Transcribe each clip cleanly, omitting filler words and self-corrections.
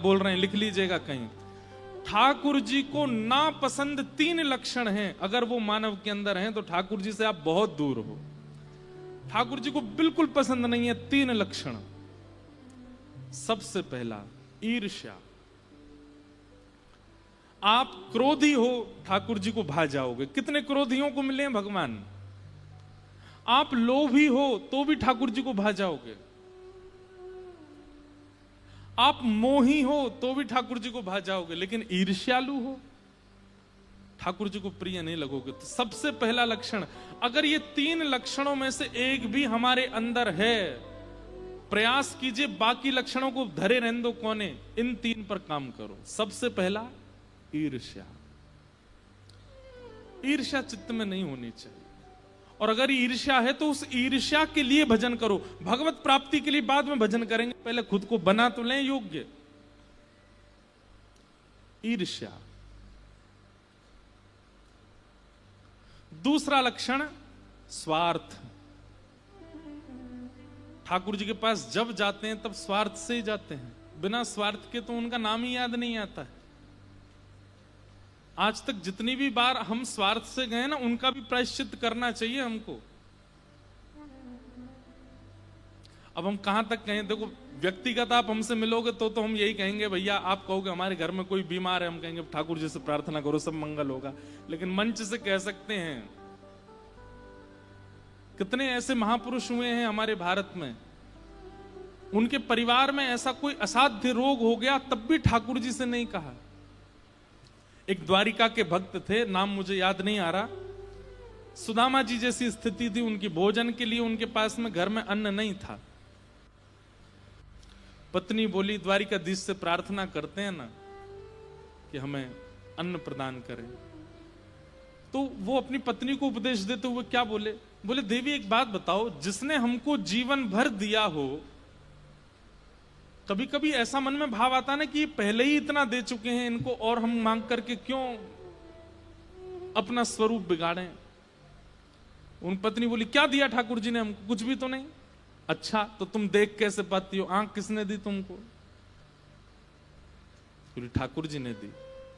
बोल रहे हैं, लिख लीजिएगा कहीं। ठाकुर जी को नापसंद 3 लक्षण हैं, अगर वो मानव के अंदर हैं तो ठाकुर जी से आप बहुत दूर हो। ठाकुर जी को बिल्कुल पसंद नहीं है 3 लक्षण। सबसे पहला ईर्ष्या। आप क्रोधी हो, ठाकुर जी को भा जाओगे। कितने क्रोधियों को मिले हैं भगवान। आप लोभी हो तो भी ठाकुर जी को भा जाओगे। आप मोही हो तो भी ठाकुर जी को भा जाओगे, लेकिन ईर्ष्यालु हो ठाकुर जी को प्रिय नहीं लगोगे। तो सबसे पहला लक्षण, अगर ये 3 लक्षणों में से एक भी हमारे अंदर है, प्रयास कीजिए बाकी लक्षणों को धरे रहने दो कोने, इन 3 पर काम करो। सबसे पहला ईर्ष्या। ईर्ष्या चित्त में नहीं होनी चाहिए, और अगर ईर्ष्या है तो उस ईर्ष्या के लिए भजन करो। भगवत प्राप्ति के लिए बाद में भजन करेंगे, पहले खुद को बना तो लें योग्य। ईर्ष्या। दूसरा लक्षण स्वार्थ। ठाकुर जी के पास जब जाते हैं तब स्वार्थ से ही जाते हैं, बिना स्वार्थ के तो उनका नाम ही याद नहीं आता है। आज तक जितनी भी बार हम स्वार्थ से गए ना, उनका भी प्रायश्चित करना चाहिए हमको। अब हम कहां तक कहें, देखो व्यक्तिगत आप हमसे मिलोगे तो हम यही कहेंगे, भैया आप कहोगे हमारे घर में कोई बीमार है, हम कहेंगे ठाकुर जी से प्रार्थना करो सब मंगल होगा। लेकिन मंच से कह सकते हैं। कितने ऐसे महापुरुष हुए हैं हमारे भारत में, उनके परिवार में ऐसा कोई असाध्य रोग हो गया तब भी ठाकुर जी से नहीं कहा। एक द्वारिका के भक्त थे, नाम मुझे याद नहीं आ रहा। सुदामा जी जैसी स्थिति थी उनकी, भोजन के लिए उनके पास में घर में अन्न नहीं था। पत्नी बोली, द्वारिकाधीश से प्रार्थना करते हैं ना कि हमें अन्न प्रदान करें। तो वो अपनी पत्नी को उपदेश देते हुए क्या बोले, बोले देवी एक बात बताओ, जिसने हमको जीवन भर दिया हो, कभी कभी ऐसा मन में भाव आता ना कि ये पहले ही इतना दे चुके हैं इनको, और हम मांग करके क्यों अपना स्वरूप बिगाड़ें। उन पत्नी बोली, क्या दिया ठाकुर जी ने हमको, कुछ भी तो नहीं। अच्छा तो तुम देख कैसे पाती हो, आंख किसने दी तुमको। बोले ठाकुर जी ने दी।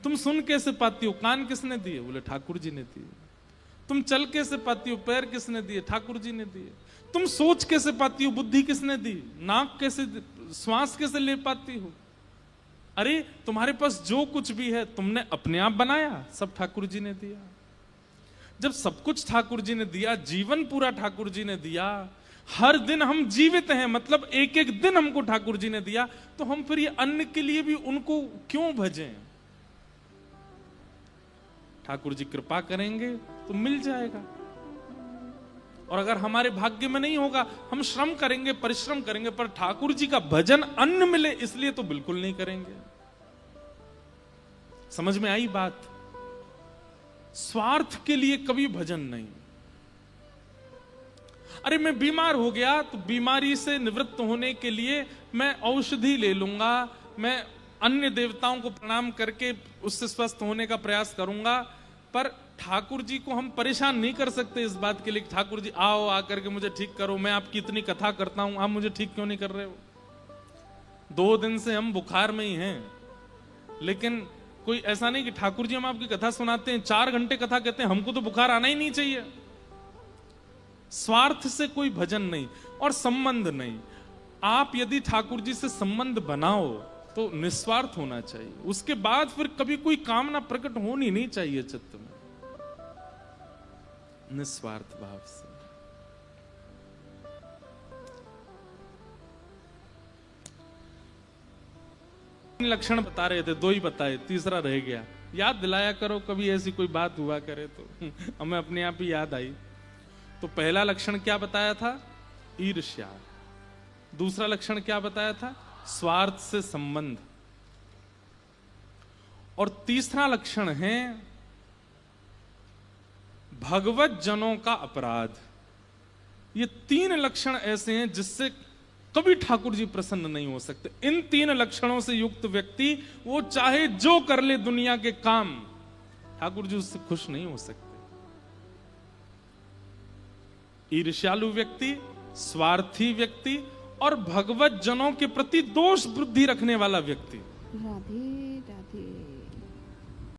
तुम सुन कैसे पाती हो, कान किसने दिए। बोले ठाकुर जी ने दिए। तुम चल कैसे पाती हो, पैर किसने दिए। ठाकुर जी ने दिए। तुम सोच कैसे पाती हो, बुद्धि किसने दी। नाक कैसे, श्वास कैसे ले पाती हो। अरे तुम्हारे पास जो कुछ भी है तुमने अपने आप बनाया, सब ठाकुर जी ने दिया। जब सब कुछ ठाकुर जी ने दिया, जीवन पूरा ठाकुर जी ने दिया, हर दिन हम जीवित हैं, मतलब एक एक दिन हमको ठाकुर जी ने दिया, तो हम फिर ये अन्न के लिए भी उनको क्यों भजें। ठाकुर जी कृपा करेंगे तो मिल जाएगा, और अगर हमारे भाग्य में नहीं होगा, हम श्रम करेंगे, परिश्रम करेंगे, पर ठाकुर जी का भजन अन्न मिले इसलिए तो बिल्कुल नहीं करेंगे। समझ में आई बात। स्वार्थ के लिए कभी भजन नहीं। अरे मैं बीमार हो गया तो बीमारी से निवृत्त होने के लिए मैं औषधि ले लूंगा, मैं अन्य देवताओं को प्रणाम करके उससे स्वस्थ होने का प्रयास करूंगा, पर ठाकुर जी को हम परेशान नहीं कर सकते इस बात के लिए ठाकुर जी आओ आकर के मुझे ठीक करो, मैं आपकी इतनी कथा करता हूं, आप मुझे ठीक क्यों नहीं कर रहे हो। 2 दिन से हम बुखार में ही हैं, लेकिन कोई ऐसा नहीं कि ठाकुर जी हम आपकी कथा सुनाते हैं, 4 घंटे कथा कहते हैं, हमको तो बुखार आना ही नहीं चाहिए। स्वार्थ से कोई भजन नहीं और संबंध नहीं। आप यदि ठाकुर जी से संबंध बनाओ तो निस्वार्थ होना चाहिए, उसके बाद फिर कभी कोई कामना प्रकट होनी नहीं चाहिए चित्त में, निस्वार्थ भाव से। लक्षण बता रहे थे, 2 ही बताए, तीसरा रह गया। याद दिलाया करो, कभी ऐसी कोई बात हुआ करे तो हमें अपने आप ही याद आई। तो पहला लक्षण क्या बताया था, ईर्ष्या। दूसरा लक्षण क्या बताया था, स्वार्थ से संबंध। और तीसरा लक्षण है भगवत जनों का अपराध। ये 3 लक्षण ऐसे हैं जिससे कभी ठाकुर जी प्रसन्न नहीं हो सकते। इन 3 लक्षणों से युक्त व्यक्ति वो चाहे जो कर ले दुनिया के काम, ठाकुर जी उससे खुश नहीं हो सकते। ईर्ष्यालु व्यक्ति, स्वार्थी व्यक्ति और भगवत जनों के प्रति दोष बुद्धि रखने वाला व्यक्ति, राधे राधे।